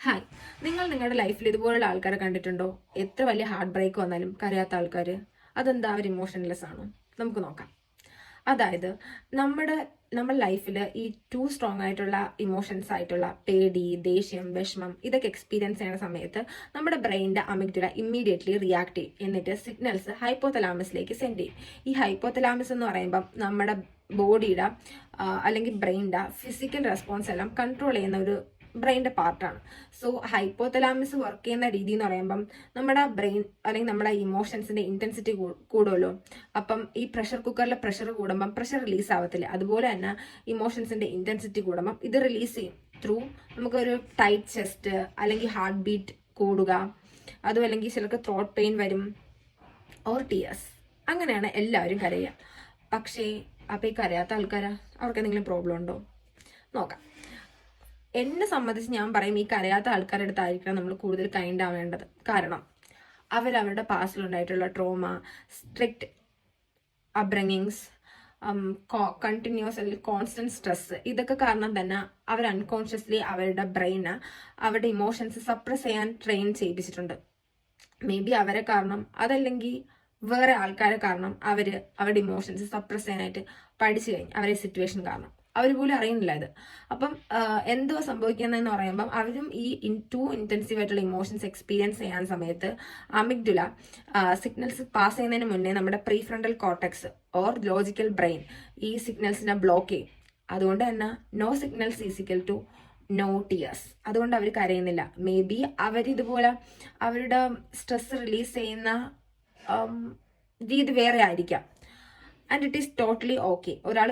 Hi, നിങ്ങൾ നിങ്ങളുടെ ലൈഫിൽ ഇതുപോലുള്ള ആൾക്കാരെ കണ്ടിട്ടുണ്ടോ? എത്ര വലിയ ഹാർട്ട് ബ്രേക്ക് വന്നാലും കരയാത്ത ആൾക്കാർ. അതെന്താ, അവർ ഇമോഷൻലെസ് ആണോ? നമുക്ക് നോക്കാം. അതായത് നമ്മുടെ ലൈഫിൽ ഈ ടു സ്ട്രോങ് ആയിട്ടുള്ള ഇമോഷൻസ് ആയിട്ടുള്ള പേടി, ദേഷ്യം, വിഷമം ഇതൊക്കെ എക്സ്പീരിയൻസ് ചെയ്യുന്ന സമയത്ത് നമ്മുടെ ബ്രെയിനിന്റെ അമിഗ്ഡല ഇമ്മീഡിയറ്റ്ലി റിയാക്ട് ചെയ്യും. എന്നിട്ട് സിഗ്നൽസ് ഹൈപ്പോതലാമസിലേക്ക് സെൻഡ് ചെയ്യും. ഈ ഹൈപ്പോതലാമസ് എന്ന് പറയുമ്പം നമ്മുടെ ബോഡിയുടെ അല്ലെങ്കിൽ ബ്രെയിനിന്റെ ഫിസിക്കൽ റെസ്പോൺസ് എല്ലാം കൺട്രോൾ ചെയ്യുന്ന ഒരു ബ്രെയിനിന്റെ പാർട്ടാണ്. സോ ഹൈപ്പോതലാമസ് വർക്ക് ചെയ്യുന്ന രീതി എന്ന് പറയുമ്പം നമ്മുടെ ബ്രെയിൻ അല്ലെങ്കിൽ നമ്മുടെ ഇമോഷൻസിന്റെ ഇന്റൻസിറ്റി കൂടുമല്ലോ. അപ്പം ഈ പ്രഷർ കുക്കറിലെ പ്രഷർ കൂടുമ്പം പ്രഷർ റിലീസ് ആവത്തില്ല. അതുപോലെ തന്നെ ഇമോഷൻസിന്റെ ഇന്റൻസിറ്റി കൂടുമ്പം ഇത് റിലീസ് ചെയ്യും ത്രൂ നമുക്കൊരു ടൈറ്റ് ചെസ്റ്റ് അല്ലെങ്കിൽ ഹാർട്ട് ബീറ്റ് കൂടുക, അതും അല്ലെങ്കിൽ ചിലർക്ക് ത്രോട്ട് പെയിൻ വരും, ഓർ ടിയേഴ്സ്. അങ്ങനെയാണ് എല്ലാവരും കരയുക. പക്ഷേ അപ്പം ഈ കരയാത്ത ആൾക്കാരാ, അവർക്ക് എന്തെങ്കിലും പ്രോബ്ലം ഉണ്ടോ? നോക്കാം. എന്നെ സംബന്ധിച്ച് ഞാൻ പറയും, ഈ കരയാത്ത ആൾക്കാരുടെ അടുത്തായിരിക്കണം നമ്മൾ കൂടുതൽ കൈൻഡ് ആവേണ്ടത്. കാരണം അവരവരുടെ പാസ്റ്റിലുണ്ടായിട്ടുള്ള ട്രോമ, സ്ട്രിക്റ്റ് അപ്ബ്രിങ്ങിങ്സ്, കണ്ടിന്യൂസ് അല്ലെങ്കിൽ കോൺസ്റ്റന്റ് സ്ട്രെസ്, ഇതൊക്കെ കാരണം തന്നെ അവർ അൺകോൺഷ്യസ്ലി അവരുടെ ബ്രെയിന് അവരുടെ ഇമോഷൻസ് സപ്രസ് ചെയ്യാൻ ട്രെയിൻ ചെയ്യിപ്പിച്ചിട്ടുണ്ട്. മേ ബി അവരെ കാരണം, അതല്ലെങ്കിൽ വേറെ ആൾക്കാരെ കാരണം അവരുടെ ഇമോഷൻസ് സപ്രസ് ചെയ്യാനായിട്ട് പഠിച്ചു കഴിഞ്ഞു. അവരെ സിറ്റുവേഷൻ കാരണം അവർ പോലും അറിയുന്നില്ല ഇത്. അപ്പം എന്തോ സംഭവിക്കുന്നതെന്ന് പറയുമ്പം അവരും ഈ ടു ഇന്റൻസീവ് ആയിട്ടുള്ള ഇമോഷൻസ് എക്സ്പീരിയൻസ് ചെയ്യാൻ സമയത്ത് അമിഗ്ഡുല സിഗ്നൽസ് പാസ് ചെയ്യുന്നതിന് മുന്നേ നമ്മുടെ prefrontal cortex or logical brain ഈ സിഗ്നൽസിനെ ബ്ലോക്ക് ചെയ്യും. അതുകൊണ്ട് തന്നെ no signals equal to no tears. അതുകൊണ്ട് അവർ കരയുന്നില്ല. മേ ബി അവരിതുപോലെ അവരുടെ സ്ട്രെസ് റിലീസ് ചെയ്യുന്ന രീതി വേറെ ആയിരിക്കാം. And it is totally okay. ഒരാൾ